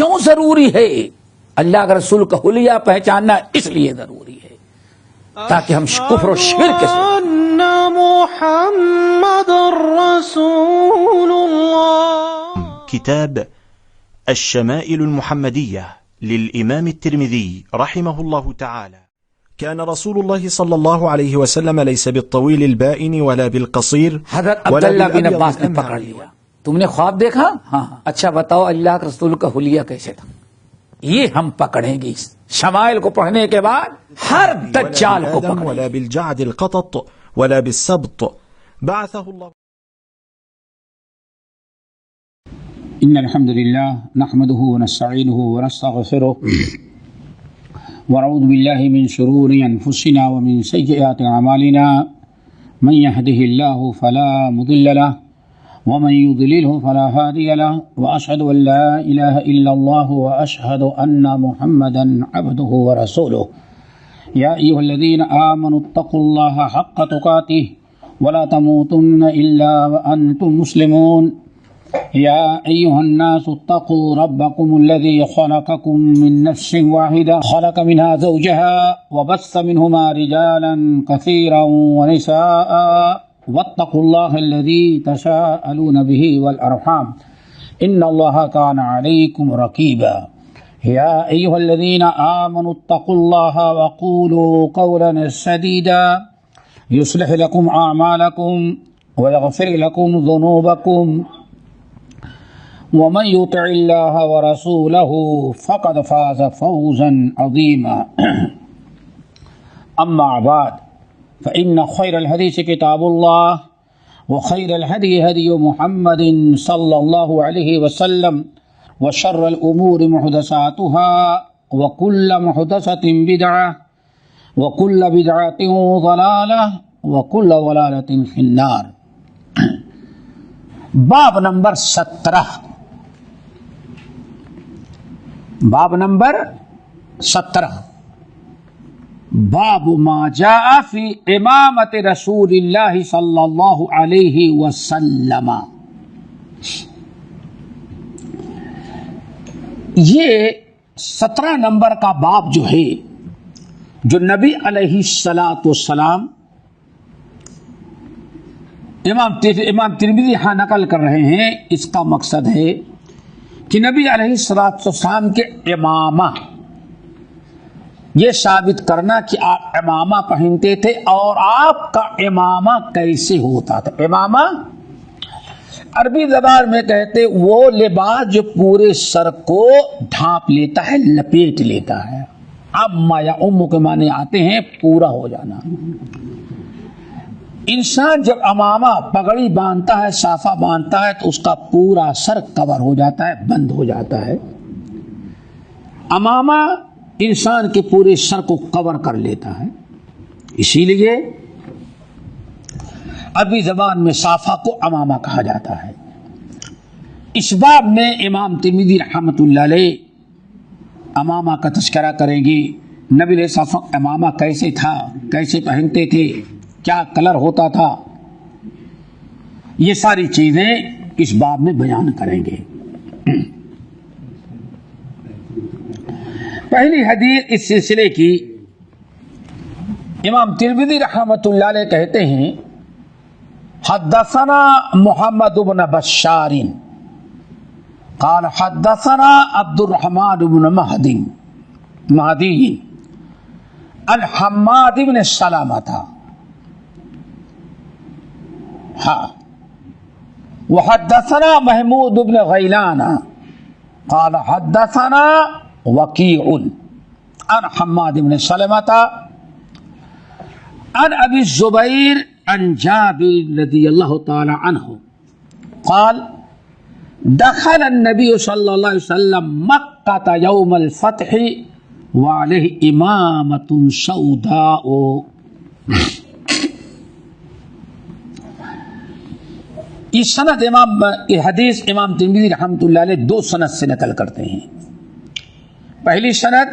کیوں ضروری ہے؟ اللہ کے رسول کا حلیہ پہچاننا اس لیے ضروری ہے تاکہ ہم کفر و شرک سے محمد رسول الله. كتاب الشمائل المحمدية للإمام الترمذي رحمه الله تعالى. كان رسول الله صلى الله عليه وسلم ليس بالطويل البائن ولا بالقصير. حضرت عبداللہ بن عباس نے پکڑ لیا. تم نے خواب دیکھا؟ ہاں. اچھا بتاؤ اللہ کے رسول کا حلیہ کیسے تھا؟ یہ ہم پکڑیں گے شمائل کو پڑھنے کے بعد ہر دجال کو پکڑیں. ولا بالجعد القطط ولا بالسبط بعثه الله. إن الحمد لله نحمده ونستعينه ونستغفره ونعوذ بالله من شرور أنفسنا ومن سيئات أعمالنا من يهده الله فلا مضل له ومن يضلله فلا هادي له وأشهد أن لا إله إلا الله وأشهد أن محمدا عبده ورسوله. يا أيها الذين آمنوا اتقوا الله حق تقاته ولا تموتن إلا وأنتم مسلمون. يا أيها الناس اتقوا ربكم الذي خلقكم من نفس واحدة خلق منها زوجها وبث منهما رجالا كثيرا ونساء واتقوا الله الذي تساءلون به والأرحام إن الله كان عليكم رقيبا. يا أيها الذين آمنوا اتقوا الله وقولوا قولا سديدا يصلح لكم أعمالكم ويغفر لكم ذنوبكم ومن يطع الله ورسوله فقد فاز فوزا عظيما. أما بعد فإن خير الحديث كتاب الله وخير الهدي هدي محمد صلى الله عليه وسلم وشر الأمور محدثاتها وكل محدثة بدعة وكل بدعة ضلالة وكل ضلالة في النار. باب نمبر 17. باب نمبر 17 باب ما جاء فی امامت رسول اللہ صلی اللہ علیہ وسلم. یہ 17 نمبر کا باب جو ہے جو نبی علیہ الصلاۃ والسلام امام ترمذی یہاں نقل کر رہے ہیں. اس کا مقصد ہے کہ نبی علیہ الصلاۃ والسلام کے امامہ یہ ثابت کرنا کہ آپ امامہ پہنتے تھے اور آپ کا امامہ کیسے ہوتا تھا. امامہ عربی زبان میں کہتے وہ لباس جو پورے سر کو ڈھانپ لیتا ہے لپیٹ لیتا ہے. اما یا ام کے معنی آتے ہیں پورا ہو جانا. انسان جب امامہ پگڑی باندھتا ہے صافہ باندھتا ہے تو اس کا پورا سر کور ہو جاتا ہے بند ہو جاتا ہے. امامہ انسان کے پورے سر کو کور کر لیتا ہے. اسی لیے عربی زبان میں صافہ کو امامہ کہا جاتا ہے. اس باب میں امام ترمذی رحمۃ اللہ علیہ امامہ کا تذکرہ کریں گے. نبی علیہ السلام امامہ کیسے تھا, کیسے پہنتے تھے, کیا کلر ہوتا تھا, یہ ساری چیزیں اس باب میں بیان کریں گے. پہلی حدیث اس سلسلے کی امام ترمذی رحمۃ اللہ علیہ کہتے ہیں حدثنا محمد بن بشار قال حدثنا عبد الرحمن بن مہدی عن حماد بن سلامة وحدثنا محمود بن غیلان قال حدثنا وکیع عن حماد بن سلمة عن ابی الزبیر عن جابر رضی اللہ تعالی عنہ قال دخل النبی صلی اللہ علیہ وسلم مکہ یوم الفتح وعلیہ امامۃ سوداء. اس سند حدیث امام ترمذی رحمۃ اللہ علیہ 2 سند سے نقل کرتے ہیں. پہلی سند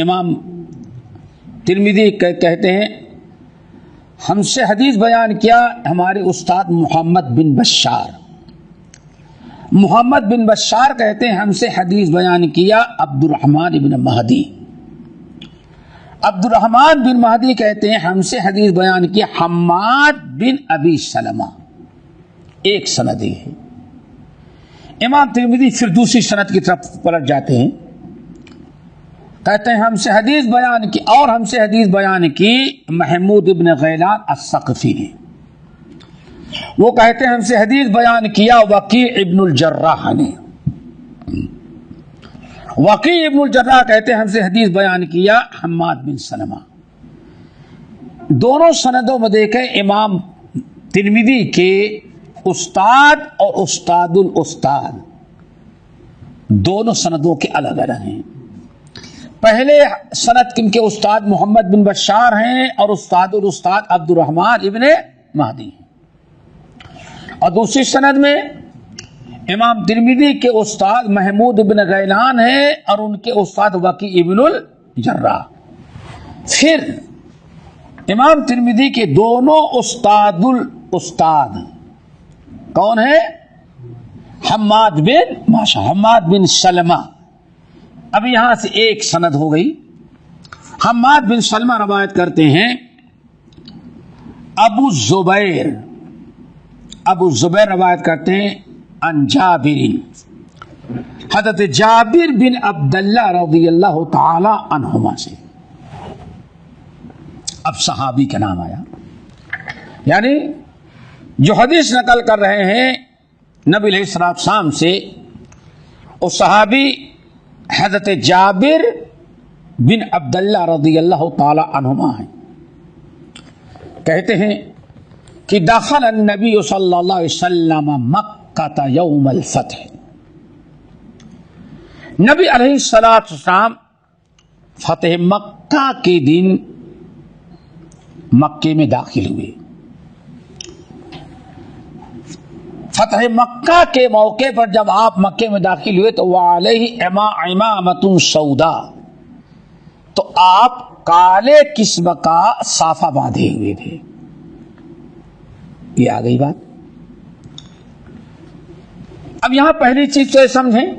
امام ترمذی کہتے ہیں ہم سے حدیث بیان کیا ہمارے استاد محمد بن بشار, محمد بن بشار کہتے ہیں ہم سے حدیث بیان کیا عبد الرحمن بن مہدی. عبد الرحمن بن مہدی کہتے ہیں ہم سے حدیث بیان کیا حماد بن ابی سلمہ. ایک سند یہ ہے. امام ترمذی پھر دوسری سند کی طرف پلٹ جاتے ہیں, کہتے ہیں ہم سے حدیث بیان کی اور ہم سے حدیث بیان کی محمود ابن غیلان الثقفی نے. وہ کہتے ہیں ہم سے حدیث بیان کیا وقیع ابن الجراح نے. وقیع ابن الجراح کہتے ہیں ہم سے حدیث بیان کیا حماد بن سلمہ. دونوں سندوں میں دیکھیں امام ترمذی کے استاد اور استاد الاستاد دونوں سندوں کے الگ الگ ہیں. پہلے سند ان کے استاد محمد بن بشار ہیں اور استاد الاستاد عبد الرحمن ابن مہدی ہیں, اور دوسری سند میں امام ترمذی کے استاد محمود ابن غیلان ہیں اور ان کے استاد وقیع ابن الجراح. پھر امام ترمذی کے دونوں استاد الاستاد کون ہے؟ حماد بن سلمہ. اب یہاں سے ایک سند ہو گئی. حماد بن سلمہ روایت کرتے ہیں ابو الزبیر روایت کرتے ہیں عن جابر, حضرت جابر بن عبداللہ رضی اللہ تعالی عنہما سے. اب صحابی کا نام آیا, یعنی جو حدیث نقل کر رہے ہیں نبی علیہ الصلوۃ والسلام سے, وہ صحابی حضرت جابر بن عبداللہ رضی اللہ تعالی عنہما ہیں. کہتے ہیں کہ دخل النبی صلی اللہ علیہ وسلم مکہ یوم الفتح. نبی علیہ الصلوۃ والسلام فتح مکہ کے دن مکے میں داخل ہوئے. فتح مکہ کے موقع پر جب آپ مکے میں داخل ہوئے تو وعلیہ عمامۃ سودا, تو آپ کالے قسم کا صافہ باندھے ہوئے تھے. یہ آ گئی بات. اب یہاں پہلی چیز تو سمجھیں,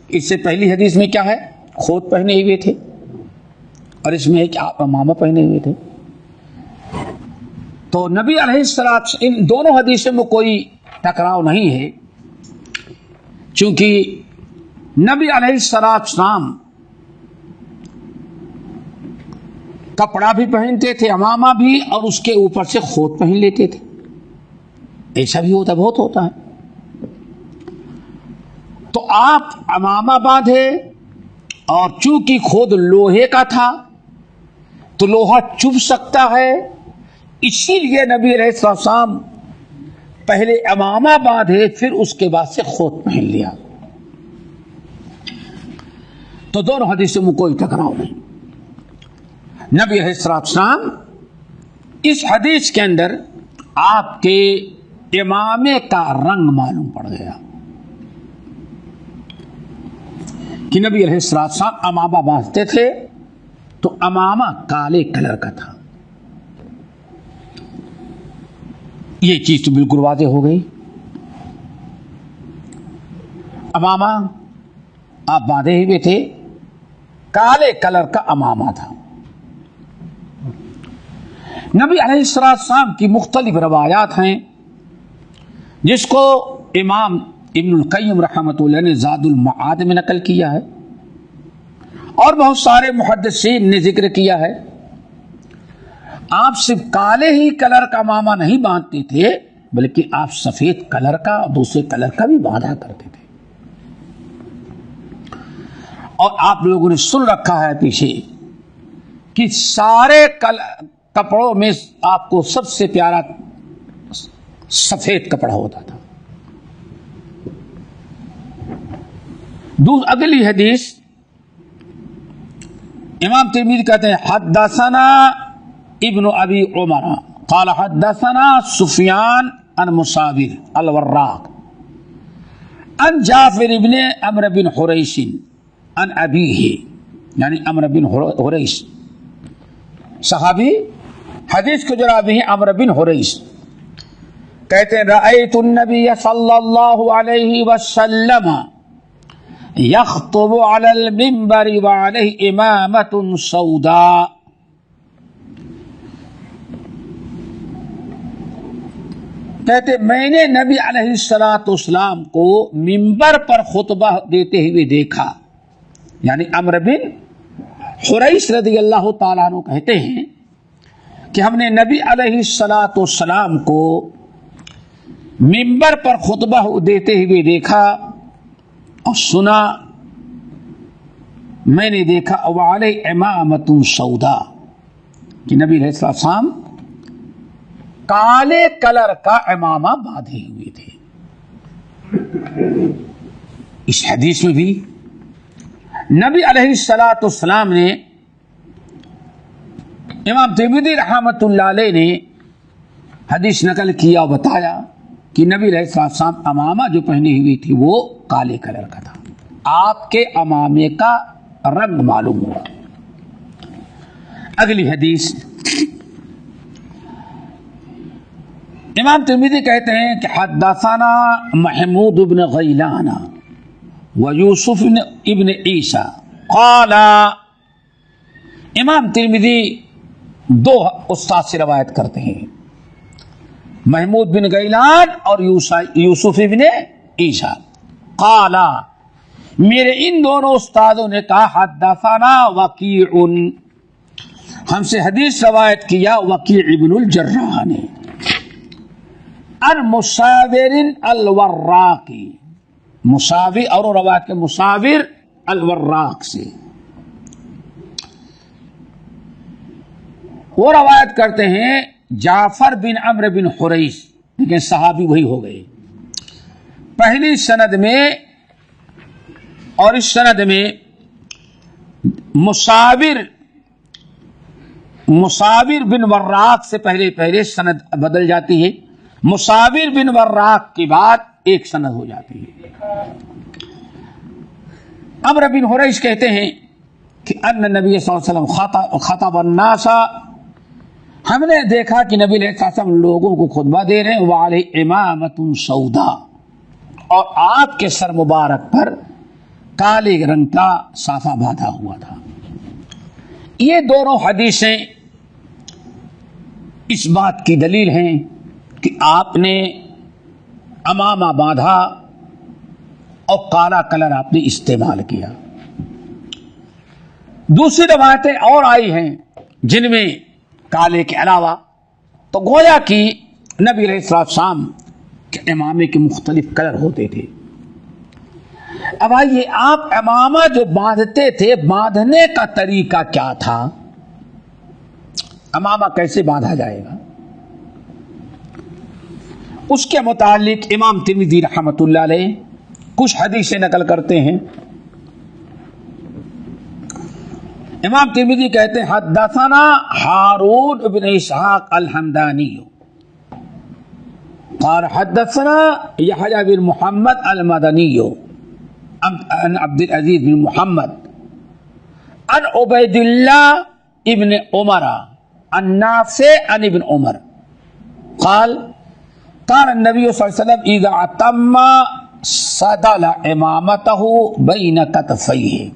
اس سے پہلی حدیث میں کیا ہے؟ کھوت پہنے ہوئے تھے, اور اس میں ہے کہ آپ عمامہ پہنے ہوئے تھے. تو نبی علیہ الصلوۃ ان دونوں حدیثوں میں کوئی ٹکراؤ نہیں ہے, چونکہ نبی علیہ الصلوۃ والسلام کپڑا بھی پہنتے تھے, عمامہ بھی, اور اس کے اوپر سے کھوت پہن لیتے تھے. ایسا بھی ہوتا, بہت ہوتا ہے. تو آپ عمامہ باندھے, اور چونکہ کھود لوہے کا تھا تو لوہا چبھ سکتا ہے, اسی لیے نبی علیہ الصلوۃ والسلام پہلے عمامہ باندھے, پھر اس کے بعد سے کھوت پہن لیا. تو دونوں حدیثوں میں کوئی ٹکراؤ نہیں. نبی علیہ الصلوۃ والسلام اس حدیث کے اندر آپ کے امامے کا رنگ معلوم پڑ گیا کہ نبی علیہ الصلوۃ والسلام عمامہ باندھتے تھے تو عمامہ کالے کلر کا تھا. یہ چیز تو بالکل واضح ہو گئی. عمامہ آپ باندھے ہوئے تھے, کالے کلر کا عمامہ تھا. نبی علیہ الصلوۃ والسلام کی مختلف روایات ہیں, جس کو امام ابن القیم رحمۃ اللہ نے زاد المعاد میں نقل کیا ہے, اور بہت سارے محدثین نے ذکر کیا ہے. آپ صرف کالے ہی کلر کا عمامہ نہیں باندھتے تھے, بلکہ آپ سفید کلر کا اور دوسرے کلر کا بھی باندھا کرتے تھے. اور آپ لوگوں نے سن رکھا ہے پیچھے کہ سارے کپڑوں میں آپ کو سب سے پیارا سفید کپڑا ہوتا تھا. اگلی حدیث امام ترمذی کہتے ہیں حدثنا ابن ابی عمر قال حدثنا سفیان عن مصابر الوراق عن جعفر ابن عمرو بن حریث عن ابیہ, یعنی عمرو بن حریث صحابی, حدیث کو جو راوی ہیں عمرو بن حریث. کہتے ہیں رأیت النبی صلی اللہ علیہ وسلم یخطب علی المنبر وعلیہ امامۃ سوداء. کہتے میں نے نبی علیہ الصلوۃ والسلام کو منبر پر خطبہ دیتے ہوئے دیکھا. یعنی عمرو بن حریث رضی اللہ تعالیٰ عنہ کہتے ہیں کہ ہم نے نبی علیہ الصلوۃ والسلام کو منبر پر خطبہ دیتے ہوئے دیکھا اور سنا. میں نے دیکھا وعلیہ امامۃ سوداء کہ نبی علیہ السلام کالے کلر کا امامہ باندھے ہوئے تھے. اس حدیث میں بھی نبی علیہ الصلوۃ والسلام نے امام ترمذی رحمۃ اللہ علیہ نے حدیث نقل کیا اور بتایا کہ نبی علیہ السلام امامہ جو پہنی ہوئی تھی وہ کالے کلر کا تھا. آپ کے امامے کا رنگ معلوم ہوا. اگلی حدیث امام ترمذی کہتے ہیں کہ حدثنا محمود بن غیلان ویوسف ابن عیسیٰ قال. امام ترمذی دو استاد سے روایت کرتے ہیں، محمود بن غیلان اور یوسف ابن عیسیٰ. قال میرے ان دونوں استادوں نے کہا حدثنا وکیع، ہم سے حدیث روایت کیا وکیع ابن الجراح نے، ان مصاور الوراقی، مصاور اور روایت کے مصاور الوراق سے. وہ روایت کرتے ہیں جعفر بن عمرو بن حریث، لیکن صحابی وہی ہو گئے. پہلی سند میں اور اس سند میں مصاور بن وراق سے پہلے سند بدل جاتی ہے، مصاور بن وراق کے بعد ایک سند ہو جاتی ہے. عمرو بن حریث کہتے ہیں کہ ان نبی صلی اللہ علیہ وسلم خطب الناس، ہم نے دیکھا کہ نبی علیہ السلام لوگوں کو خطبہ دے رہے ہیں وعلیہ امامۃ سوداء، اور آپ کے سر مبارک پر کالے رنگ کا صافہ باندھا ہوا تھا. یہ دونوں حدیثیں اس بات کی دلیل ہیں کہ آپ نے امامہ باندھا اور کالا کلر آپ نے استعمال کیا. دوسری روایتیں اور آئی ہیں جن میں کالے کے علاوہ، تو گویا کہ نبی علیہ السلام کے امامے کے مختلف کلر ہوتے تھے. اب آئیے آپ امامہ جو باندھتے تھے، باندھنے کا طریقہ کیا تھا؟ امامہ کیسے باندھا جائے گا؟ اس کے متعلق امام ترمذی رحمۃ اللہ علیہ کچھ حدیثیں نقل کرتے ہیں. امام ترمذی کہتے ہیں حدثنا ہارون بن اسحاق الحمدانی قال حدثنا یحییٰ بن محمد المدنی عن عبد العزیز بن محمد عن عبید اللہ ابن عمر عن نافع عن ابن عمر قال كان النبي صلى الله عليه وسلم اذا اتم سدل امامته بين كتفيه.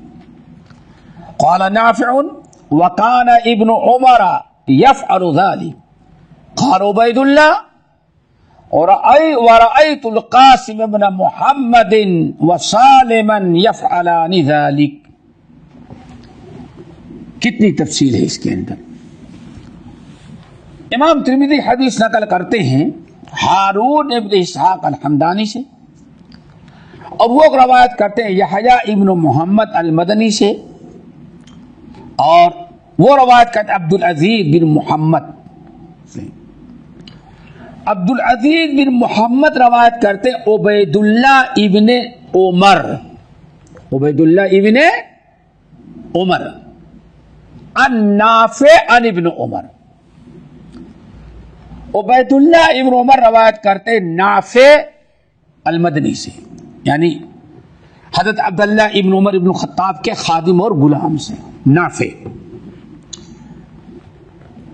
قال نافع وكان ابن عمر يفعل ذلك. قال عبيد الله ورأيت القاسم بن محمد وسالما يفعلان ذلك. کتنی تفصیل ہے اس کے اندر. امام ترمذی حدیث نقل کرتے ہیں ہارون ابن اسحاق الحمدانی سے، اور وہ روایت کرتے ہیں یحییٰ ابن محمد المدنی سے، اور وہ روایت کرتے ہیں عبد العزیز بن محمد سے. عبد العزیز بن محمد روایت کرتے ہیں عبید اللہ ابن عمر، عبید اللہ ابن عمر عن نافع عن ابن عمر. عبید اللہ ابن عمر روایت کرتے نافع المدنی سے، یعنی حضرت عبداللہ ابن عمر ابن خطاب کے خادم اور غلام سے.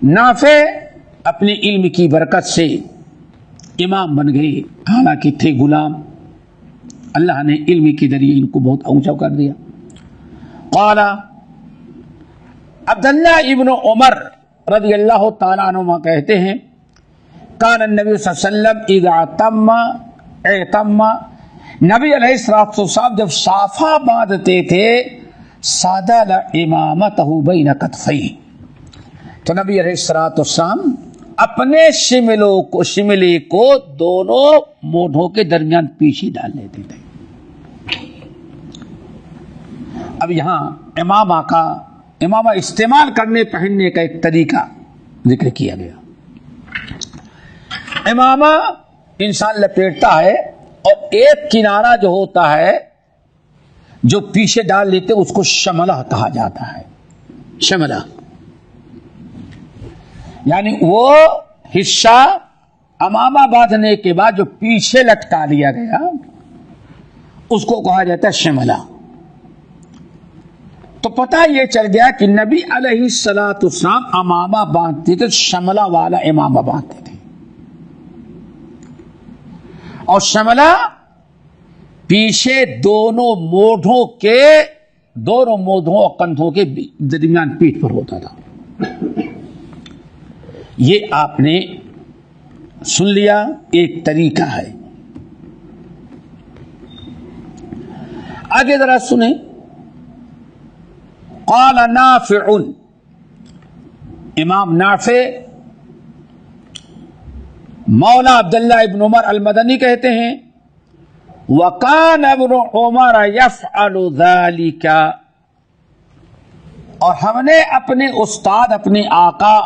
نافع اپنے علم کی برکت سے امام بن گئے، حالانکہ تھے غلام، اللہ نے علم کے ذریعے ان کو بہت اونچا کر دیا۔ قال عبداللہ ابن عمر رضی اللہ تعالیٰ عنہما کہتے ہیں کان النبی صلی اللہ علیہ وسلم اذا اعتم، نبی علیہ الصلوۃ والسلام جب صافہ باندھتے تھے سادل امامتہ بین کتفیہ، تو نبی علیہ الصلوۃ والسلام اپنے شملے کو دونوں مونڈھوں کے درمیان پیچھے ڈال لیتے تھے۔ اب یہاں امامہ استعمال کرنے پہننے کا ایک طریقہ ذکر کیا گیا۔ امامہ انسان لپیٹتا ہے اور ایک کنارہ جو ہوتا ہے جو پیچھے ڈال لیتے اس کو شملہ کہا جاتا ہے۔ شملہ یعنی وہ حصہ امامہ باندھنے کے بعد جو پیچھے لٹکا لیا گیا اس کو کہا جاتا ہے شملہ۔ تو پتہ یہ چل گیا کہ نبی علیہ الصلوۃ والسلام امامہ باندھتے تھے، شملہ والا امامہ باندھتے تھے، اور شملہ پیچھے دونوں مونڈھوں اور کندھوں کے درمیان پیٹھ پر ہوتا تھا۔ یہ آپ نے سن لیا، ایک طریقہ ہے۔ آگے ذرا سنیں، قال نافع، امام نافع مولا عبداللہ ابن عمر المدنی کہتے ہیں وَقَانَ ابن عمر يَفْعَلُ ذَلِكَ، اور ہم نے اپنے استاد اپنے آقا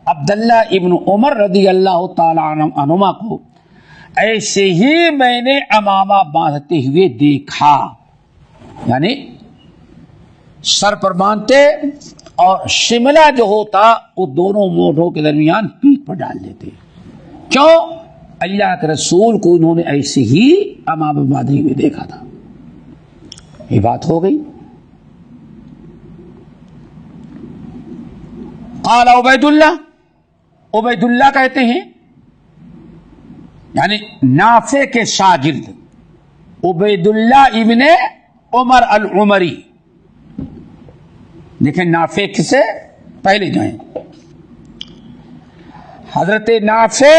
عبداللہ ابن عمر رضی اللہ تعالی عنہما کو ایسے ہی میں نے امامہ باندھتے ہوئے دیکھا، یعنی سر پر باندھتے اور شملہ جو ہوتا وہ دونوں مونڈھوں کے درمیان پیٹھ پر ڈال دیتے۔ کیوں؟ اللہ کے رسول کو انہوں نے ایسے ہی امامہ باندھے ہوئے دیکھا تھا۔ یہ بات ہو گئی۔ قال عبید اللہ کہتے ہیں یعنی نافع کے شاگرد عبید اللہ ابن عمر العمری، دیکھیں نافع سے پہلے جو ہیں حضرت نافع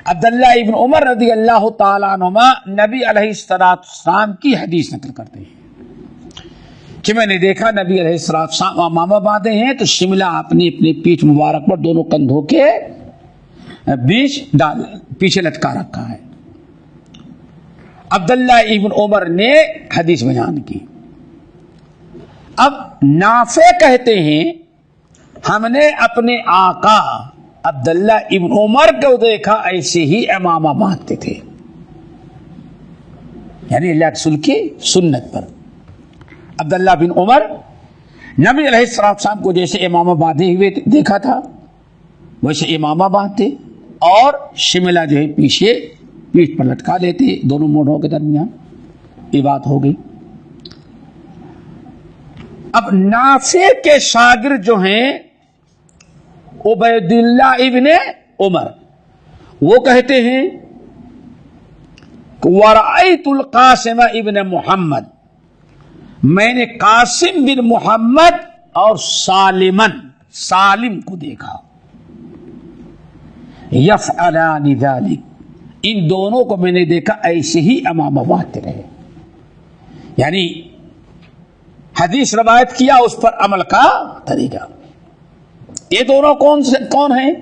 عبداللہ ابن عمر رضی اللہ تعالیٰ عنہما نبی علیہ السلام کی حدیث نقل کرتے ہیں کہ میں نے دیکھا نبی علیہ السلام امامہ باندھے ہیں تو شملہ آپ نے اپنے پیٹھ مبارک پر دونوں کندھوں کے بیچ پیچھے لٹکا رکھا ہے۔ عبداللہ ابن عمر نے حدیث بیان کی۔ اب نافع کہتے ہیں ہم نے اپنے آقا عبداللہ ابن عمر کو دیکھا ایسے ہی امامہ باندھتے تھے، یعنی اللہ کے رسول کی سنت پر۔ عبداللہ بن عمر نبی علیہ السلام کو جیسے امامہ باندھے ہوئے دیکھا تھا ویسے امامہ باندھتے اور شملہ جو ہے پیچھے پیٹھ پر لٹکا لیتے دونوں مونڈھوں کے درمیان۔ یہ بات ہو گئی۔ اب نافع کے شاگرد جو ہیں عبید اللہ ابن عمر، وہ کہتے ہیں وَرَأَيْتُ الْقَاسِمَ ابن محمد، میں نے قاسم بن محمد اور سالم کو دیکھا یفعلان ذلک، ان دونوں کو میں نے دیکھا ایسے ہی امامہ باندھتے رہے، یعنی حدیث روایت کیا اس پر عمل کا طریقہ۔ یہ دونوں کون ہیں؟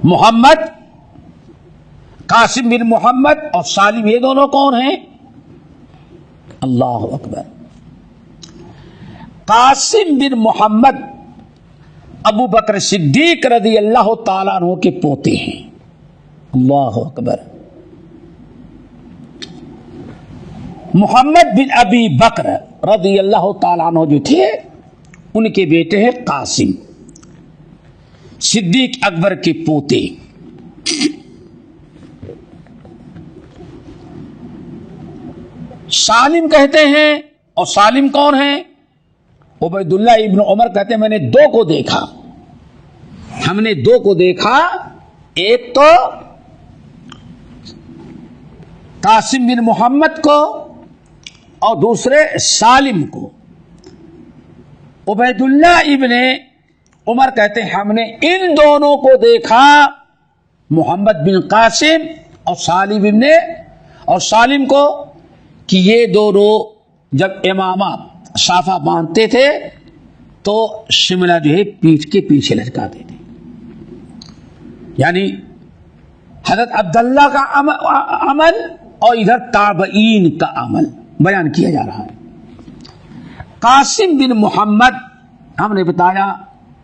محمد، قاسم بن محمد اور سالم، یہ دونوں کون ہیں؟ اللہ اکبر۔ قاسم بن محمد ابو بکر صدیق رضی اللہ تعالیٰ عنہ کے پوتے ہیں۔ اللہ اکبر۔ محمد بن ابی بکر رضی اللہ تعالیٰ عنہ جو تھے ان کے بیٹے ہیں قاسم، صدیق اکبر کے پوتے۔ سالم کہتے ہیں، اور سالم کون ہیں؟ عبید اللہ ابن عمر کہتے ہیں میں نے دو کو دیکھا، ہم نے دو کو دیکھا، ایک تو قاسم بن محمد کو اور دوسرے سالم کو۔ عبید اللہ ابن عمر کہتے ہیں ہم نے ان دونوں کو دیکھا، محمد بن قاسم اور سالم کو، کہ یہ دونوں جب امامہ صافہ باندھتے تھے تو شملہ جو ہے پیٹھ کے پیچھے لٹکاتے تھے۔ یعنی حضرت عبداللہ کا عمل اور ادھر تابعین کا عمل بیان کیا جا رہا ہے۔ قاسم بن محمد ہم نے بتایا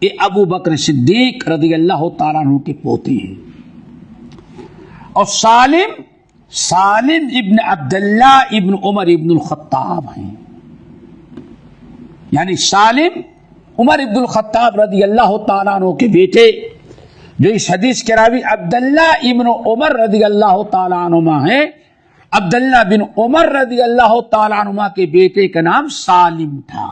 یہ ابو بکر صدیق رضی اللہ تعالیٰ عنہ کے پوتے ہیں، اور سالم ابن عبداللہ ابن عمر ابن الخطاب ہیں۔ یعنی سالم عمر ابن الخطاب رضی اللہ تعالیٰ عنہ کے بیٹے، جو اس حدیث کے راوی عبداللہ ابن عمر رضی اللہ تعالیٰ عنہما ہیں۔ عبداللہ بن عمر رضی اللہ تعالیٰ عنہما کے بیٹے کا نام سالم تھا۔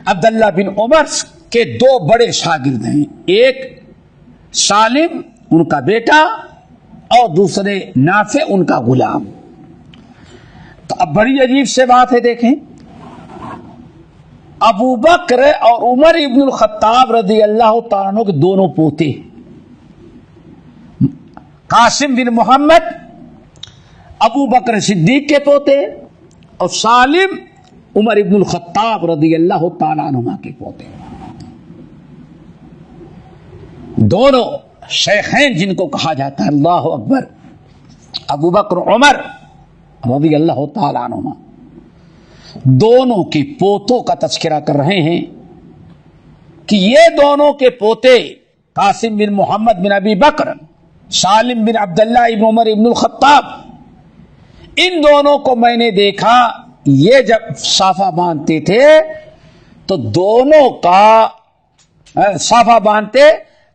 عبداللہ بن عمر کے دو بڑے شاگرد ہیں، ایک سالم ان کا بیٹا اور دوسرے نافع ان کا غلام۔ تو اب بڑی عجیب سے بات ہے، دیکھیں ابو بکر اور عمر ابن الخطاب رضی اللہ تعالیٰ عنہ کے دونوں پوتے، قاسم بن محمد ابو بکر صدیق کے پوتے اور سالم عمر ابن الخطاب رضی اللہ تعالیٰ عنہ کے پوتے، دونوں شیخین جن کو کہا جاتا ہے، اللہ اکبر، ابو بکر عمر رضی اللہ تعالیٰ عنہ، دونوں کے پوتوں کا تذکرہ کر رہے ہیں کہ یہ دونوں کے پوتے قاسم بن محمد بن ابی بکر، سالم بن عبداللہ ابن عمر ابن الخطاب، ان دونوں کو میں نے دیکھا، یہ جب صافہ باندھتے تھے تو دونوں کا صافہ باندھتے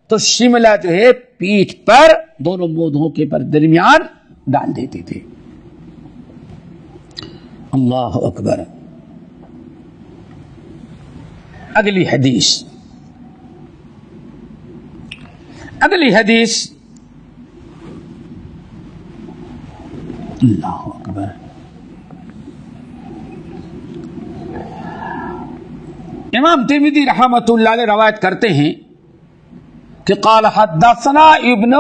تو شملہ جو ہے پیٹھ پر دونوں موڈھوں کے پر درمیان ڈال دیتے تھے۔ اللہ اکبر۔ اگلی حدیث اللہ اکبر۔ امام ترمذی رحمۃ اللہ علیہ روایت کرتے ہیں کہ قال حدثنا ابن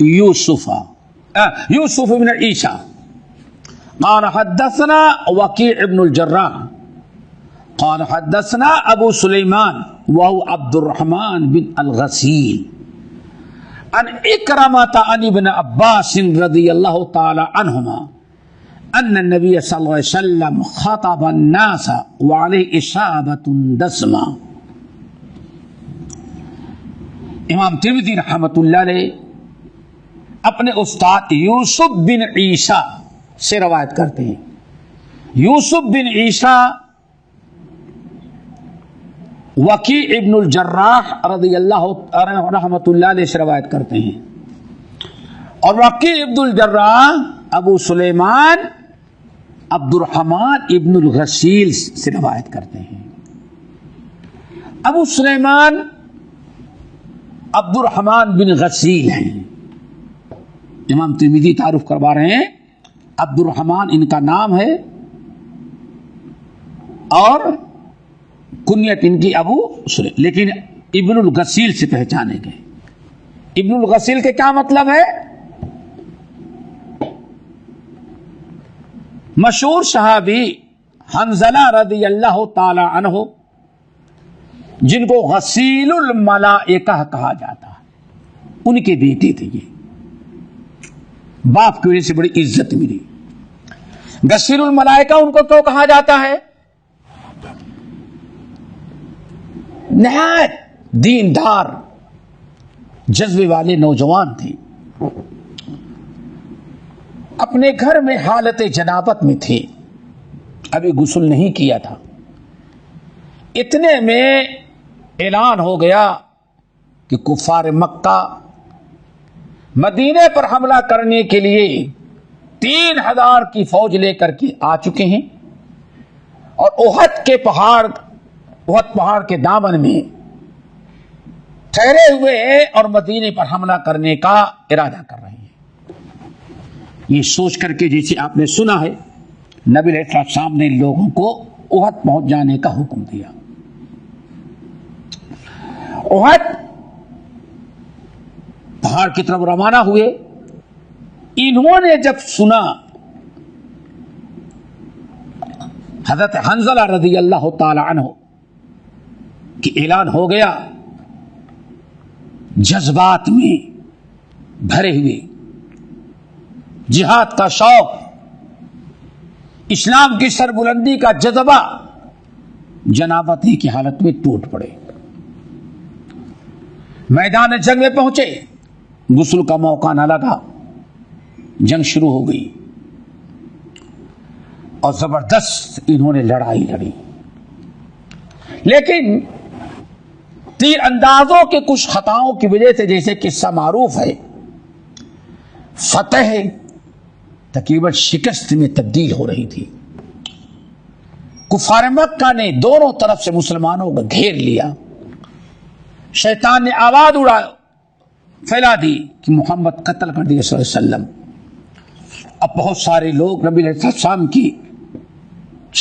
یوسف بن عیسیٰ قال حدثنا وکیع ابن الجراح قال حدثنا ابو سلیمان وهو عبد الرحمن بن الغسیل عن اکرمۃ عن ابن عباس رضی اللہ تعالی عنہما ان النبی صلی اللہ علیہ وسلم خطب الناس وعلیہ اصابۃ دسمہ۔ امام ترمذی رحمۃ اللہ علیہ اپنے استاد یوسف بن عیسیٰ سے روایت کرتے ہیں۔ یوسف بن عیسیٰ وکیع ابن الجراح رضی اللہ رحمۃ اللہ علیہ سے روایت کرتے ہیں، اور وکیع ابن الجراح ابو سلیمان عبد الرحمن ابن الغسیل سے روایت کرتے ہیں۔ ابو سلیمان عبد الرحمن بن غسیل ہیں، امام ترمذی تعارف کروا رہے ہیں، عبد الرحمن ان کا نام ہے اور کنیت ان کی ابو سلیم، لیکن ابن الغسیل سے پہچانے گئے۔ ابن الغسیل کے کیا مطلب ہے؟ مشہور صحابی حنظلہ رضی اللہ تعالی عنہ جن کو غسیل الملائکہ کہا جاتا ہے، ان کے بیٹے تھے، یہ باپ کی وجہ سے بڑی عزت ملی۔ غسیل الملائکہ ان کو کیوں کہا جاتا ہے؟ نہایت دیندار جذبے والے نوجوان تھے، اپنے گھر میں حالت جنابت میں تھے، ابھی غسل نہیں کیا تھا، اتنے میں اعلان ہو گیا کہ کفار مکہ مدینے پر حملہ کرنے کے لیے 3000 کی فوج لے کر کے آ چکے ہیں، اور احد پہاڑ کے دامن میں ٹھہرے ہوئے ہیں اور مدینے پر حملہ کرنے کا ارادہ کر رہے ہیں۔ یہ سوچ کر کے جیسے آپ نے سنا ہے نبی علیہ السلام نے لوگوں کو احد پہنچ جانے کا حکم دیا۔ احد پہاڑ کی طرف روانہ ہوئے۔ انہوں نے جب سنا حضرت حنظلہ رضی اللہ تعالی عنہ کہ اعلان ہو گیا، جذبات میں بھرے ہوئے، جہاد کا شوق، اسلام کی سربلندی کا جذبہ جنابتی کی حالت میں ٹوٹ پڑے، میدان جنگ میں پہنچے۔ غسل کا موقع نہ لگا، جنگ شروع ہو گئی اور زبردست انہوں نے لڑائی لڑی، لیکن تیر اندازوں کے کچھ خطاؤں کی وجہ سے، جیسے قصہ معروف ہے، فتح تقریباً شکست میں تبدیل ہو رہی تھی۔ کفار مکہ نے دونوں طرف سے مسلمانوں کو گھیر لیا۔ شیطان نے آواز پھیلا دی کہ محمد قتل کر دیا صلی اللہ علیہ وسلم۔ اب بہت سارے لوگ نبی علیہ السلام کی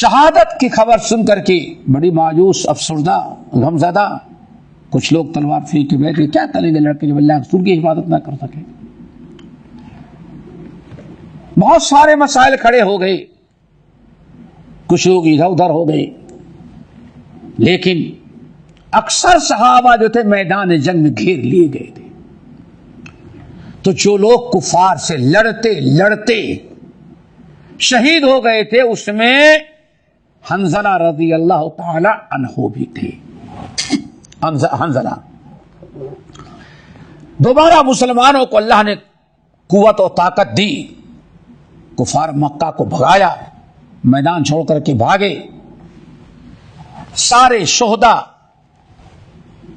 شہادت کی خبر سن کر کے بڑی مایوس، افسردہ، غمزدہ، کچھ لوگ تلوار پھینک کے بیٹھے، کیا کریں گے لڑکے جب اللہ رسول کی حفاظت نہ کر سکے۔ بہت سارے مسائل کھڑے ہو گئے، کچھ لوگ ادھر ادھر ہو گئے، لیکن اکثر صحابہ جو تھے میدان جنگ میں گھیر لیے گئے تھے۔ تو جو لوگ کفار سے لڑتے لڑتے شہید ہو گئے تھے، اس میں حنظلہ رضی اللہ تعالی عنہ بھی تھے۔ حنظلہ دوبارہ مسلمانوں کو اللہ نے قوت و طاقت دی، کفار مکہ کو بھگایا، میدان چھوڑ کر کے بھاگے۔ سارے شہداء،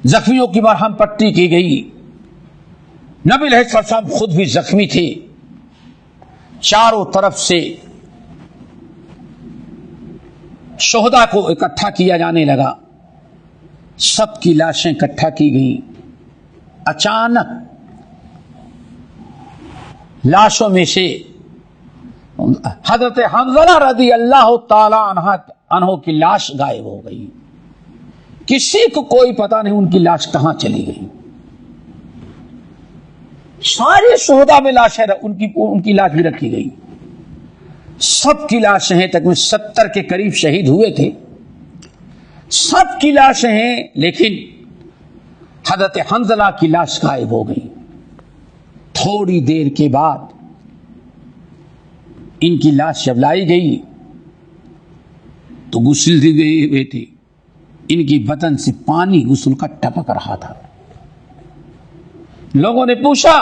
زخمیوں کی مرہم پٹی کی گئی۔ نبی علیہ السلام خود بھی زخمی تھے۔ چاروں طرف سے شہداء کو اکٹھا کیا جانے لگا، سب کی لاشیں اکٹھا کی گئیں۔ اچانک لاشوں میں سے حضرت حنظلہ رضی اللہ تعالی عنہ کی لاش غائب ہو گئی۔ کسی کو کوئی پتہ نہیں ان کی لاش کہاں چلی گئی۔ سارے شہداء میں لاشیں ان کی لاش بھی رکھی گئی، سب کی لاشیں ہیں، تقریباً 70 کے قریب شہید ہوئے تھے، سب کی لاشیں ہیں، لیکن حضرت حنظلہ کی لاش غائب ہو گئی۔ تھوڑی دیر کے بعد ان کی لاش جب لائی گئی تو غسل دی گئی تھی، ان کی بدن سے پانی غسل کا ٹپک رہا تھا۔ لوگوں نے پوچھا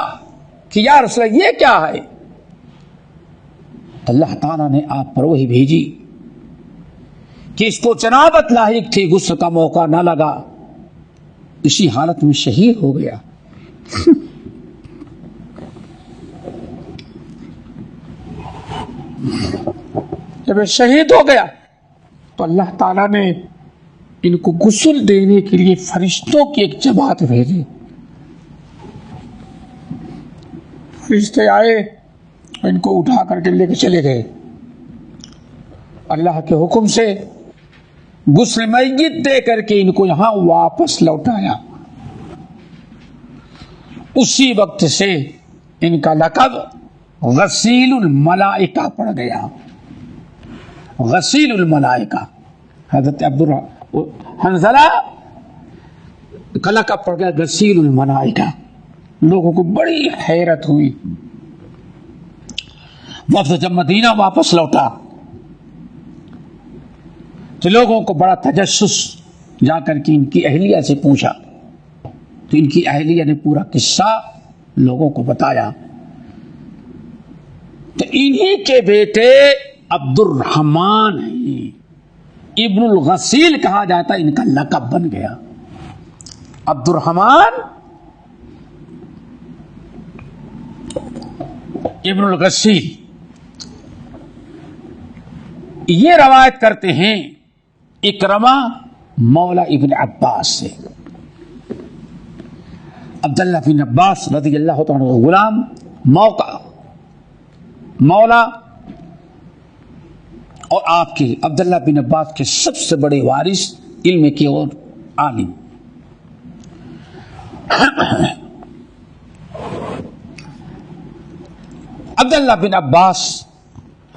کہ یا رسول اللہ یہ کیا ہے؟ اللہ تعالیٰ نے آپ پر وہی بھیجی کہ اس کو جنابت لاحق تھی، غسل کا موقع نہ لگا، اسی حالت میں شہید ہو گیا۔ جب شہید ہو گیا تو اللہ تعالیٰ نے ان کو غسل دینے کے لیے فرشتوں کی ایک جماعت بھیجی۔ فرشتے آئے، ان کو اٹھا کر کے لے کے چلے گئے۔ اللہ کے حکم سے غسل میت دے کر کے ان کو یہاں واپس لوٹایا۔ اسی وقت سے ان کا لقب غسیل الملائکہ پڑ گیا۔ غسیل الملائکہ، حضرت حنظلہ کا لقب پڑ گیا غسیل الملائکہ۔ لوگوں کو بڑی حیرت ہوئی۔ وفد جب مدینہ واپس لوٹا تو لوگوں کو بڑا تجسس، جا کر کے ان کی اہلیہ سے پوچھا تو ان کی اہلیہ نے پورا قصہ لوگوں کو بتایا۔ تو انہی کے بیٹے عبد الرحمن ہیں، ابن الغسیل کہا جاتا، ان کا لقب بن گیا عبد الرحمن ابن الغسیل۔ یہ روایت کرتے ہیں اکرمہ مولا ابن عباس سے عبداللہ بن عباس رضی اللہ تعالیٰ عنہ غلام مولا اور آپ کے عبداللہ بن عباس کے سب سے بڑے وارث علم کے اور عالم. عبداللہ بن عباس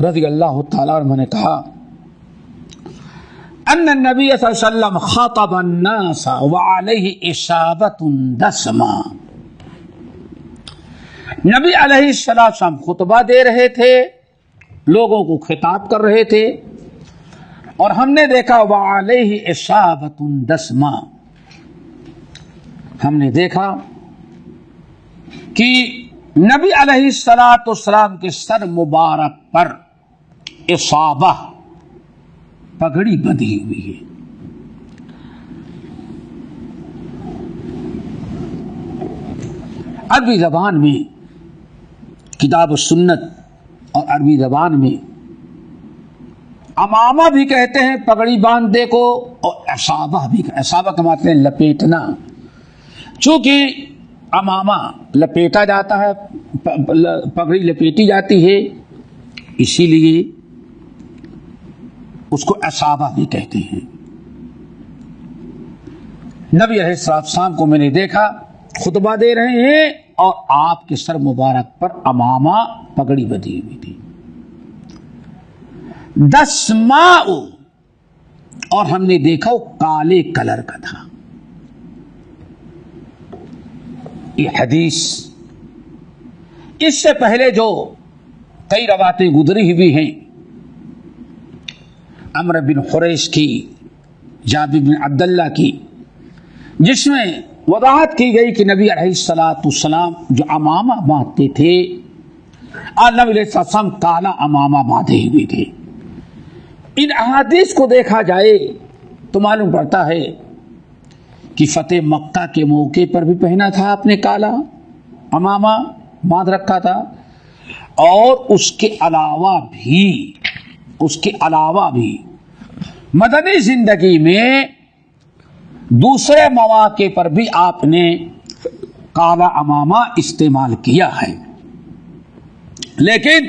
رضی اللہ تعالیٰ عنہ نے کہا ان النبی صلی اللہ علیہ وسلم خاطب الناس وعلیہ اصابۃ دسمہ. نبی علیہ السلام خطبہ دے رہے تھے، لوگوں کو خطاب کر رہے تھے، اور ہم نے دیکھا وعلیہ اصابۃ دسمہ، ہم نے دیکھا کہ نبی علیہ السلام کے سر مبارک پر اصابہ پگڑی بندھی ہوئی ہے. عربی زبان میں کتاب السنت اور عربی زبان میں امامہ بھی کہتے ہیں پگڑی باندھے کو، اور اصابہ بھی، اصابہ کا مطلب ہے لپیٹنا. چونکہ امامہ لپیٹا جاتا ہے، پگڑی لپیٹی جاتی ہے، اسی لیے اس کو اصابہ بھی کہتے ہیں. نبی علیہ السلام کو میں نے دیکھا خطبہ دے رہے ہیں اور آپ کے سر مبارک پر امامہ پگڑی بندھی ہوئی تھی. دسماء، اور ہم نے دیکھا وہ کالے کلر کا تھا. یہ حدیث اس سے پہلے جو کئی روایتیں گزری ہوئی ہیں، عمرو بن حریث کی، جابر بن عبداللہ کی، جس میں وضاحت کی گئی کہ نبی علیہ السلام جو امامہ باندھتے تھے، اور نبی علیہ السلام کالا امامہ باندھے ہوئے تھے. ان احادیث کو دیکھا جائے تو معلوم پڑتا ہے کہ فتح مکہ کے موقع پر بھی پہنا تھا آپ نے کالا امامہ باندھ رکھا تھا، اور اس کے علاوہ بھی مدنی زندگی میں دوسرے مواقع پر بھی آپ نے کالا امامہ استعمال کیا ہے. لیکن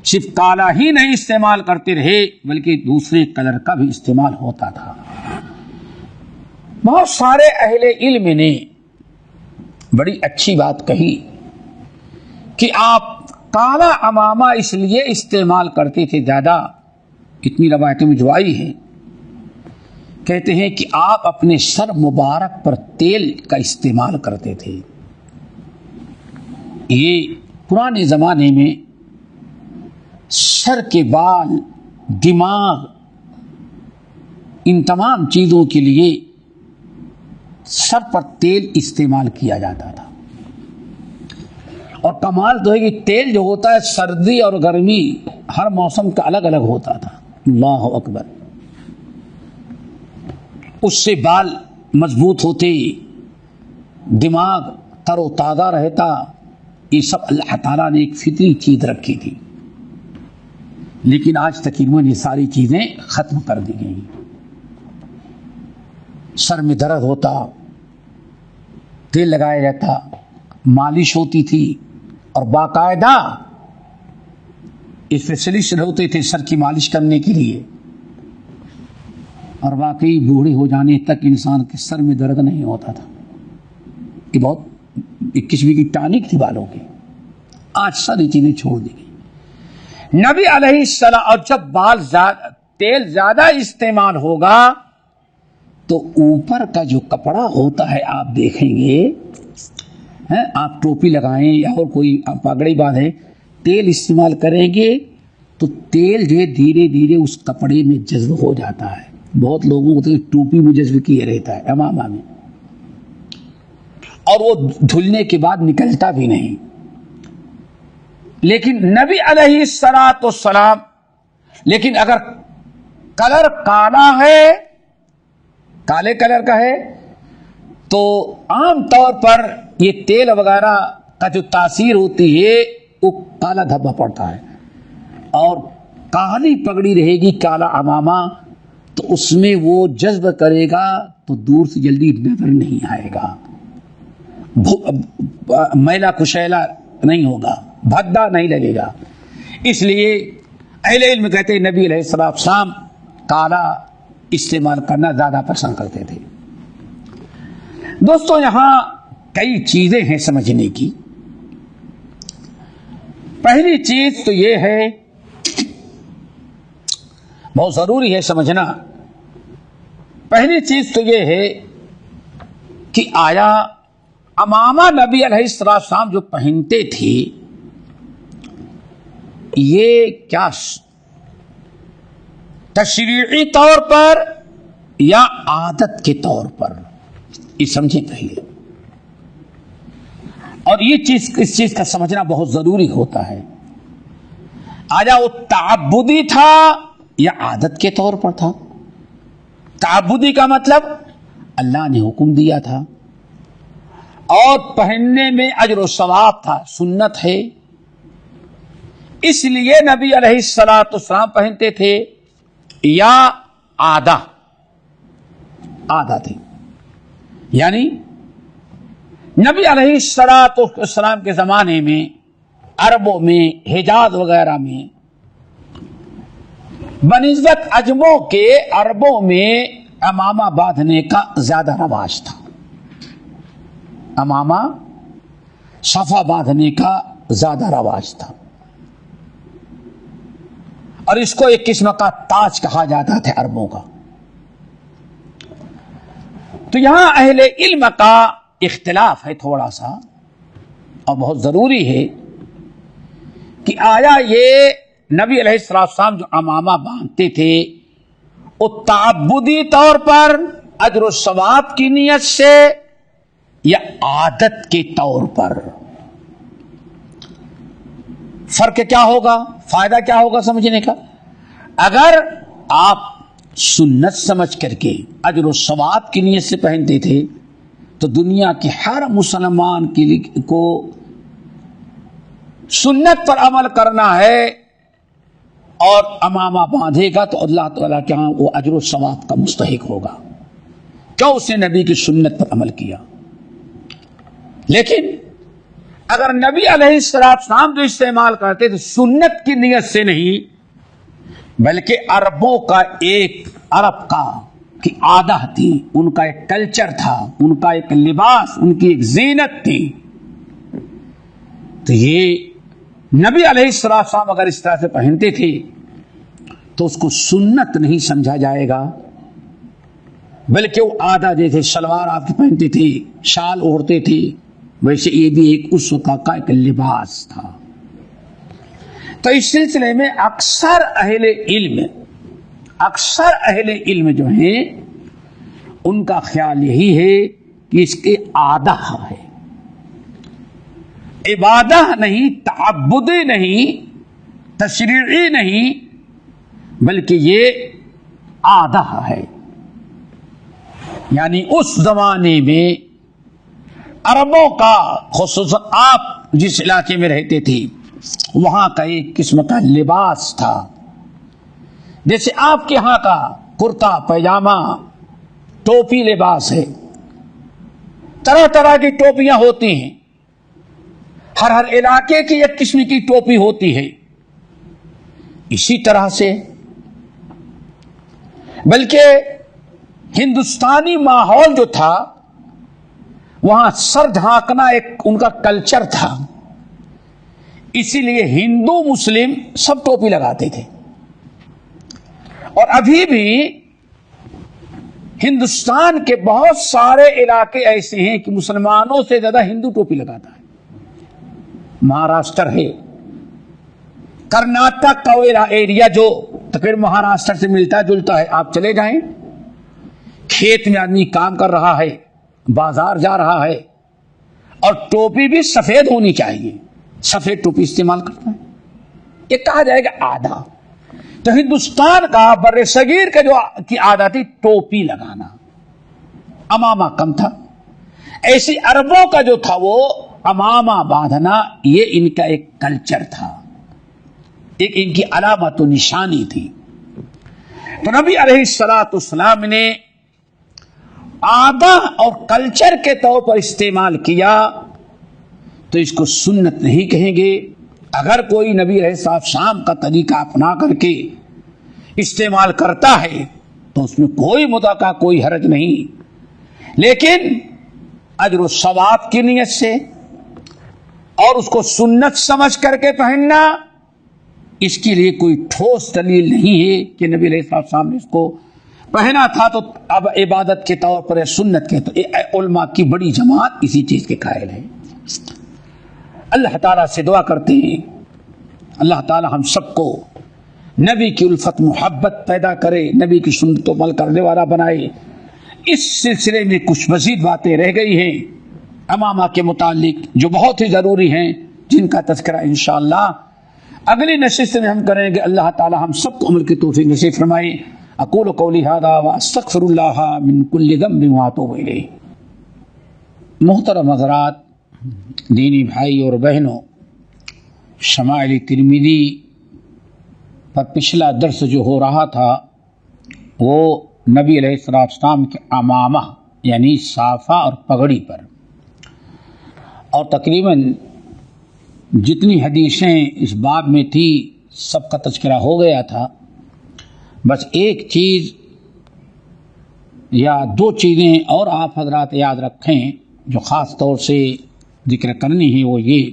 صرف کالا ہی نہیں استعمال کرتے رہے، بلکہ دوسرے کلر کا بھی استعمال ہوتا تھا. بہت سارے اہل علم نے بڑی اچھی بات کہی کہ آپ کالا امامہ اس لیے استعمال کرتے تھے زیادہ، اتنی روایتوں میں جو آئی ہے، کہتے ہیں کہ آپ اپنے سر مبارک پر تیل کا استعمال کرتے تھے. یہ پرانے زمانے میں سر کے بال، دماغ، ان تمام چیزوں کے لیے سر پر تیل استعمال کیا جاتا تھا. اور کمال تو ہے کہ تیل جو ہوتا ہے سردی اور گرمی ہر موسم کا الگ الگ ہوتا تھا. اللہ اکبر. اس سے بال مضبوط ہوتے، دماغ تر و تازہ رہتا. یہ سب اللہ تعالیٰ نے ایک فطری چیز رکھی تھی، لیکن آج تقریباً یہ ساری چیزیں ختم کر دی گئی. سر میں درد ہوتا، تیل لگایا جاتا، مالش ہوتی تھی، اور باقاعدہ اسپیشلسٹ ہوتے تھے سر کی مالش کرنے کے لیے. اور واقعی بوڑھے ہو جانے تک انسان کے سر میں درد نہیں ہوتا تھا. یہ بہت ایک قسم کی ٹانک تھی بالوں کی. آج ساری چیزیں چھوڑ دی گئی. نبی علیہ السلام، اور جب تیل زیادہ استعمال ہوگا تو اوپر کا جو کپڑا ہوتا ہے آپ دیکھیں گے، آپ ٹوپی لگائیں یا اور کوئی پگڑی باندھیں، تیل استعمال کریں گے تو تیل جو ہے دھیرے دھیرے اس کپڑے میں جذب ہو جاتا ہے. بہت لوگوں کو ٹوپی میں جذب کیے رہتا ہے، امامہ میں، اور وہ دھلنے کے بعد نکلتا بھی نہیں. لیکن نبی علیہ السلام، لیکن اگر کلر کالا ہے، کالے کلر کا ہے، تو عام طور پر یہ تیل وغیرہ کا جو تاثیر ہوتی ہے وہ کالا دھبا پڑتا ہے. اور کالی پگڑی رہے گی، کالا امامہ، تو اس میں وہ جذب کرے گا تو دور سے جلدی نظر نہیں آئے گا. میلا کشیلا نہیں ہوگا، بھدا نہیں لگے گا. اس لیے اہل علم کہتے ہیں نبی علیہ السلام کالا استعمال کرنا زیادہ پسند کرتے تھے. دوستو یہاں کئی چیزیں ہیں سمجھنے کی. پہلی چیز تو یہ ہے، بہت ضروری ہے سمجھنا، پہلی چیز تو یہ ہے کہ آیا امامہ نبی علیہ السلام جو پہنتے تھے یہ کیا تشریعی طور پر یا عادت کے طور پر، یہ سمجھیں پہلے. اور یہ چیز اس چیز کا سمجھنا بہت ضروری ہوتا ہے. آیا وہ تعبدی تھا یا عادت کے طور پر تھا؟ تعبدی کا مطلب اللہ نے حکم دیا تھا اور پہننے میں اجر و ثواب تھا، سنت ہے، اس لیے نبی علیہ السلام پہنتے تھے، یا آدھا تھے. یعنی نبی علیہ السلام کے زمانے میں عربوں میں، حجاز وغیرہ میں بنسبت عجموں کے عربوں میں امامہ باندھنے کا زیادہ رواج تھا. امامہ صفا باندھنے کا زیادہ رواج تھا، اور اس کو ایک قسم کا تاج کہا جاتا تھا عربوں کا. تو یہاں اہل علم کا اختلاف ہے تھوڑا سا، اور بہت ضروری ہے کہ آیا یہ نبی علیہ السلام جو امامہ باندھتے تھے وہ تعبدی طور پر اجر و ثواب کی نیت سے یا عادت کے طور پر؟ فرق کیا ہوگا، فائدہ کیا ہوگا سمجھنے کا؟ اگر آپ سنت سمجھ کر کے اجر و ثواب کی نیت سے پہنتے تھے تو دنیا کے ہر مسلمان کو سنت پر عمل کرنا ہے اور امامہ باندھے گا تو اللہ تعالیٰ کے ہاں وہ اجر و ثواب کا مستحق ہوگا، کیوں اس نے نبی کی سنت پر عمل کیا. لیکن اگر نبی علیہ السلام جو استعمال کرتے تھے سنت کی نیت سے نہیں بلکہ عربوں کا ایک عرب کا کی عادت تھی، ان کا ایک کلچر تھا، ان کا ایک لباس، ان کی ایک زینت تھی، تو یہ نبی علیہ السلام اگر اس طرح سے پہنتے تھے تو اس کو سنت نہیں سمجھا جائے گا، بلکہ وہ عادت جیسے شلوار آپ کی پہنتے تھے، شال اوڑھتے تھے، ویسے یہ بھی ایک اس وقت کا ایک لباس تھا. تو اس سلسلے میں اکثر اہل علم جو ہیں ان کا خیال یہی ہے کہ اس کے عادت ہے، عبادت نہیں، تعبدی نہیں، تشریعی نہیں، بلکہ یہ عادت ہے. یعنی اس زمانے میں عربوں کا، خصوصاً آپ جس علاقے میں رہتے تھے وہاں کا ایک قسم کا لباس تھا. جیسے آپ کے ہاں کا کرتا پیجامہ، ٹوپی لباس ہے، طرح طرح کی ٹوپیاں ہوتی ہیں، ہر علاقے کی ایک قسم کی ٹوپی ہوتی ہے. اسی طرح سے بلکہ ہندوستانی ماحول جو تھا وہاں سر ڈھانکنا ایک ان کا کلچر تھا، اسی لیے ہندو مسلم سب ٹوپی لگاتے تھے. اور ابھی بھی ہندوستان کے بہت سارے علاقے ایسے ہیں کہ مسلمانوں سے زیادہ ہندو ٹوپی لگاتا ہے. مہاراشٹر ہے، کرناٹک کا ایریا جو تقریباً مہاراشٹر سے ملتا جلتا ہے، آپ چلے جائیں، کھیت میں آدمی کام کر رہا ہے، بازار جا رہا ہے، اور ٹوپی بھی سفید ہونی چاہیے، سفید ٹوپی استعمال کرتا ہے. یہ کہا جائے گا آدھا. تو ہندوستان کا بر صغیر کا جو کی عادت تھی ٹوپی لگانا، امامہ کم تھا. ایسی عربوں کا جو تھا وہ امامہ باندھنا یہ ان کا ایک کلچر تھا، ایک ان کی علامت و نشانی تھی. تو نبی علیہ السلام نے آبا اور کلچر کے طور پر استعمال کیا تو اس کو سنت نہیں کہیں گے. اگر کوئی نبی علیہ السلام کا طریقہ اپنا کر کے استعمال کرتا ہے تو اس میں کوئی مدعا کوئی حرج نہیں، لیکن اجر و ثواب کی نیت سے اور اس کو سنت سمجھ کر کے پہننا، اس کے لیے کوئی ٹھوس دلیل نہیں ہے کہ نبی علیہ السلام نے اس کو پہنا تھا تو اب عبادت کے طور پر سنت کے طور. علماء کی بڑی جماعت اسی چیز کے قائل ہے. اللہ تعالیٰ سے دعا کرتے ہیں اللہ تعالیٰ ہم سب کو نبی کی الفت محبت پیدا کرے، نبی کی سنت و عمل کرنے والا بنائے. اس سلسلے میں کچھ مزید باتیں رہ گئی ہیں امامہ کے متعلق جو بہت ہی ضروری ہیں، جن کا تذکرہ انشاءاللہ اگلی نشست میں ہم کریں گے. اللہ تعالیٰ ہم سب کو عمل کی توفیق نصیب فرمائے. اقول قولی ھذا واستغفر اللہ من کل ذنب واتوب الیہ. محترم حضرات، دینی بھائی اور بہنوں، شمائل ترمذی پر پچھلا درس جو ہو رہا تھا وہ نبی علیہ السلام کے عمامہ یعنی صافہ اور پگڑی پر، اور تقریباً جتنی حدیثیں اس باب میں تھی سب کا تذکرہ ہو گیا تھا. بس ایک چیز یا دو چیزیں اور آپ حضرات یاد رکھیں جو خاص طور سے ذکر کرنی ہے، وہ یہ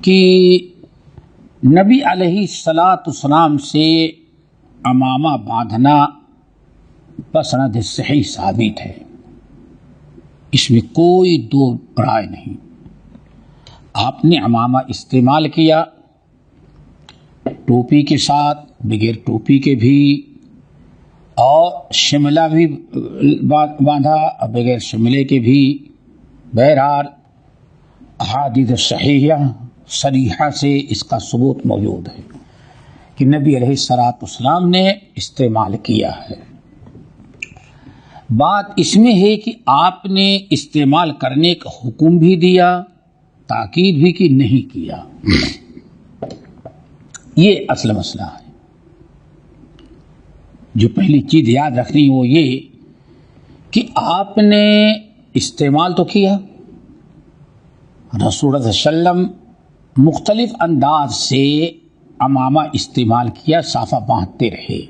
کہ نبی علیہ السلام سے عمامہ باندھنا بسند صحیح ثابت ہے، اس میں کوئی دو رائے نہیں. آپ نے عمامہ استعمال کیا ٹوپی کے ساتھ، بغیر ٹوپی کے بھی، اور شملہ بھی باندھا بغیر شملے کے بھی. بہرحال احادیث صحیحہ صریحہ سے اس کا ثبوت موجود ہے کہ نبی علیہ السلام نے استعمال کیا ہے. بات اس میں ہے کہ آپ نے استعمال کرنے کا حکم بھی دیا، تاکید بھی کی نہیں کیا. یہ اصل مسئلہ ہے. جو پہلی چیز یاد رکھنی وہ یہ کہ آپ نے استعمال تو کیا، رسول اللہ صلی اللہ علیہ وسلم مختلف انداز سے عمامہ استعمال کیا، صافہ باندھتے رہے،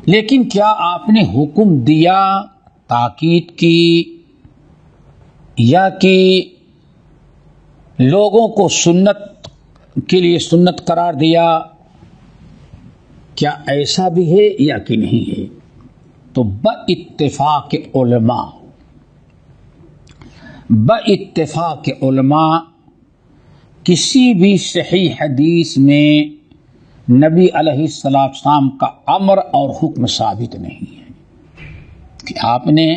لیکن کیا آپ نے حکم دیا، تاکید کی، یا کہ لوگوں کو سنت کے لیے سنت قرار دیا؟ کیا ایسا بھی ہے یا کہ نہیں ہے؟ تو باتفاق علماء کسی بھی صحیح حدیث میں نبی علیہ السلام کا امر اور حکم ثابت نہیں ہے کہ آپ نے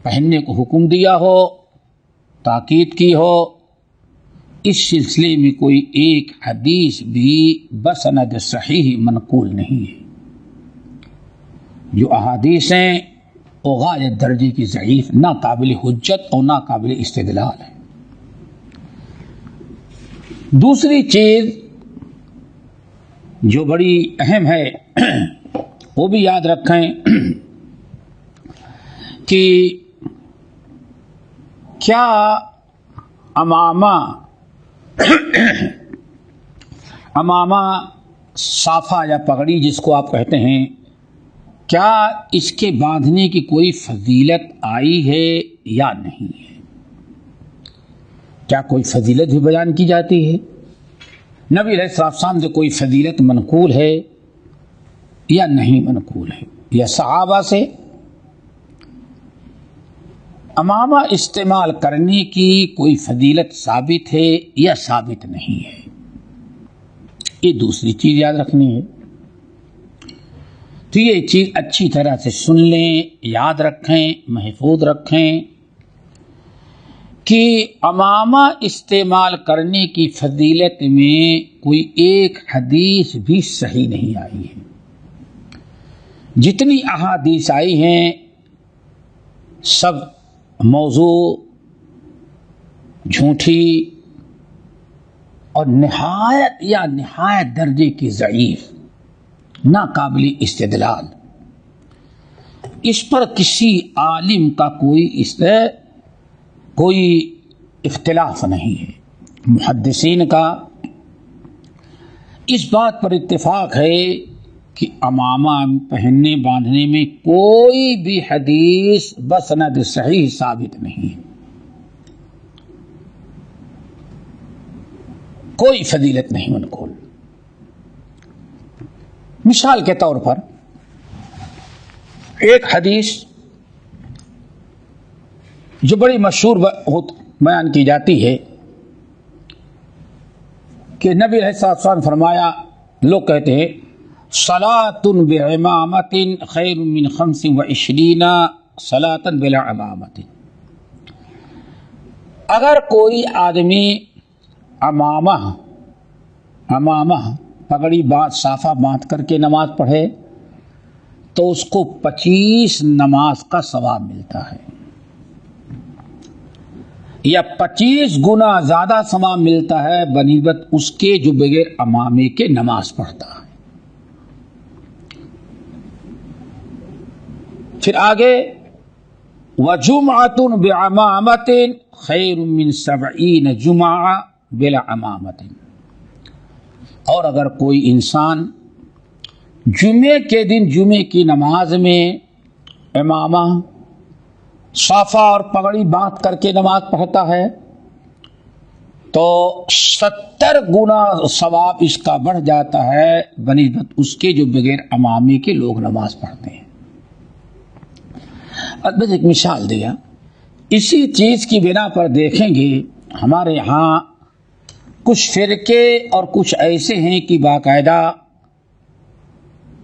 پہننے کو حکم دیا ہو، تاکید کی ہو. اس سلسلے میں کوئی ایک حدیث بھی بسند صحیح منقول نہیں ہے. جو احادیث ہیں وہ غایت درجے کی ضعیف، نہ قابل حجت اور نہ قابل استدلال ہے. دوسری چیز جو بڑی اہم ہے وہ بھی یاد رکھیں کہ کیا عمامہ صافہ یا پگڑی جس کو آپ کہتے ہیں، کیا اس کے باندھنے کی کوئی فضیلت آئی ہے یا نہیں ہے؟ کیا کوئی فضیلت بھی بیان کی جاتی ہے؟ نبی علیہ السلام سے کوئی فضیلت منقول ہے یا نہیں منقول ہے؟ یا صحابہ سے عمامہ استعمال کرنے کی کوئی فضیلت ثابت ہے یا ثابت نہیں ہے؟ یہ دوسری چیز یاد رکھنی ہے. تو یہ چیز اچھی طرح سے سن لیں، یاد رکھیں، محفوظ رکھیں کہ عمامہ استعمال کرنے کی فضیلت میں کوئی ایک حدیث بھی صحیح نہیں آئی ہے. جتنی احادیث آئی ہیں سب موضوع، جھوٹی اور نہایت درجے کی ضعیف، ناقابل استدلال. اس پر کسی عالم کا کوئی اختلاف نہیں ہے. محدثین کا اس بات پر اتفاق ہے کہ عمامہ پہننے باندھنے میں کوئی بھی حدیث بسند صحیح ثابت نہیں ہے. کوئی فضیلت نہیں منقول. مثال کے طور پر ایک حدیث جو بڑی مشہور بیان کی جاتی ہے کہ نبی علیہ الصلوۃ والسلام فرمایا، لوگ کہتے ہیں صلاۃ بعمامۃ خیر من 25 صلاۃ بلا عمامۃ. اگر کوئی آدمی عمامہ پگڑی صافہ باندھ کر کے نماز پڑھے تو اس کو 25 نماز کا ثواب ملتا ہے، یا 25 گنا زیادہ ثواب ملتا ہے بنسبت اس کے جو بغیر عمامے کے نماز پڑھتا ہے. پھر آگے وَجُمْعَةٌ بِعَمَامَةٍ خَيْرٌ مِّن 70 جُمْعَةٍ بلا عمامت. اور اگر کوئی انسان جمعے کے دن جمعے کی نماز میں امامہ صافہ اور پگڑی باندھ کر کے نماز پڑھتا ہے تو 70 گنا ثواب اس کا بڑھ جاتا ہے بنسبت اس کے جو بغیر امامے کے لوگ نماز پڑھتے ہیں. بس ایک مثال دیا. اسی چیز کی بنا پر دیکھیں گے ہمارے ہاں کچھ فرقے اور کچھ ایسے ہیں کہ باقاعدہ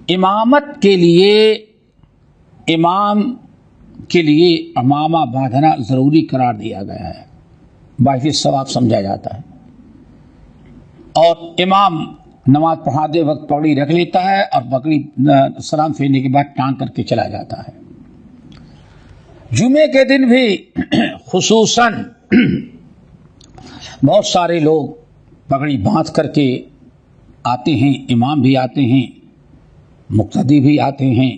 امامت کے لیے امام کے لیے عمامہ باندھنا ضروری قرار دیا گیا ہے، باعث ثواب سمجھا جاتا ہے. اور امام نماز پڑھاتے وقت پگڑی رکھ لیتا ہے اور پگڑی سلام پھیرنے کے بعد ٹانگ کر کے چلا جاتا ہے. جمعے کے دن بھی خصوصاً بہت سارے لوگ پگڑی باندھ کر کے آتے ہیں، امام بھی آتے ہیں، مقتدی بھی آتے ہیں،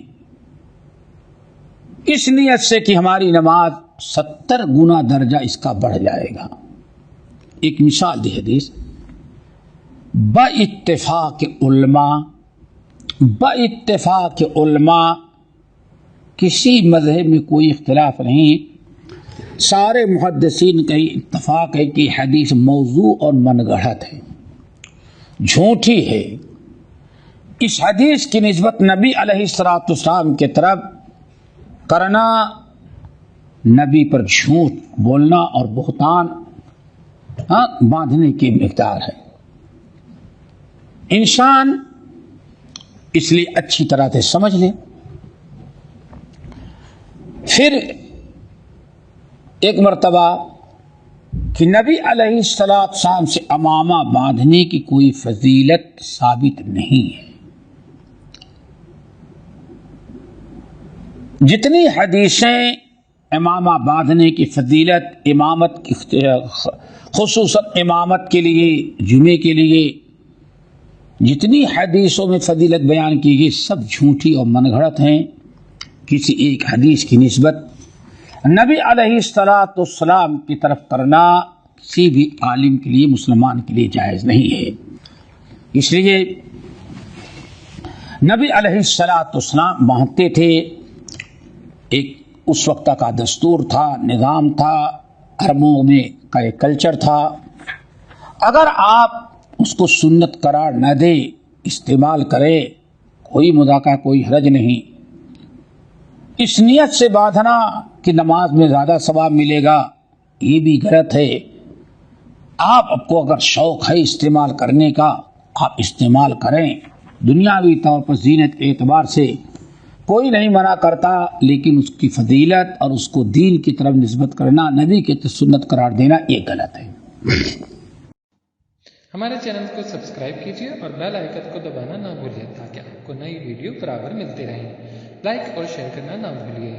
اس نیت سے کہ ہماری نماز 70 گنا درجہ اس کا بڑھ جائے گا. ایک مثال دی حدیث باتفاق علماء کسی مذہب میں کوئی اختلاف نہیں، سارے محدثین کا اتفاق ہے کہ حدیث موضوع اور من گڑھت ہے، جھوٹی ہے. اس حدیث کی نسبت نبی علیہ الصلوۃ والسلام کی طرف کرنا نبی پر جھوٹ بولنا اور بہتان باندھنے کی مقدار ہے. انسان اس لیے اچھی طرح سے سمجھ لے. پھر ایک مرتبہ کہ نبی علیہ الصلوۃ والسلام سے عمامہ باندھنے کی کوئی فضیلت ثابت نہیں ہے. جتنی حدیثیں امامہ باندھنے کی فضیلت، امامت خصوصاً امامت کے لیے، جمعے کے لیے جتنی حدیثوں میں فضیلت بیان کی گئی سب جھوٹی اور من گھڑت ہیں. کسی ایک حدیث کی نسبت نبی علیہ الصلوۃ والسلام کی طرف کرنا کسی بھی عالم کے لیے، مسلمان کے لیے جائز نہیں ہے. اس لیے نبی علیہ الصلوۃ والسلام باندھتے تھے. ایک اس وقت کا دستور تھا، نظام تھا، عربوں میں کا ایک کلچر تھا. اگر آپ اس کو سنت قرار نہ دے، استعمال کرے، کوئی مذاکرہ، کوئی حرج نہیں. اس نیت سے باندھنا کہ نماز میں زیادہ ثواب ملے گا یہ بھی غلط ہے. آپ کو اگر شوق ہے استعمال کرنے کا آپ استعمال کریں. دنیاوی طور پر زینت کے اعتبار سے کوئی نہیں منع کرتا، لیکن اس کی فضیلت اور اس کو دین کی طرف نسبت کرنا، نبی کی سنت قرار دینا یہ غلط ہے. ہمارے چینل کو سبسکرائب کیجیے اور بیل آئیکن کو دبانا نہ بھولیے تاکہ آپ کو نئی ویڈیو برابر ملتی رہیں. لائک اور شیئر کرنا نہ بھولیے.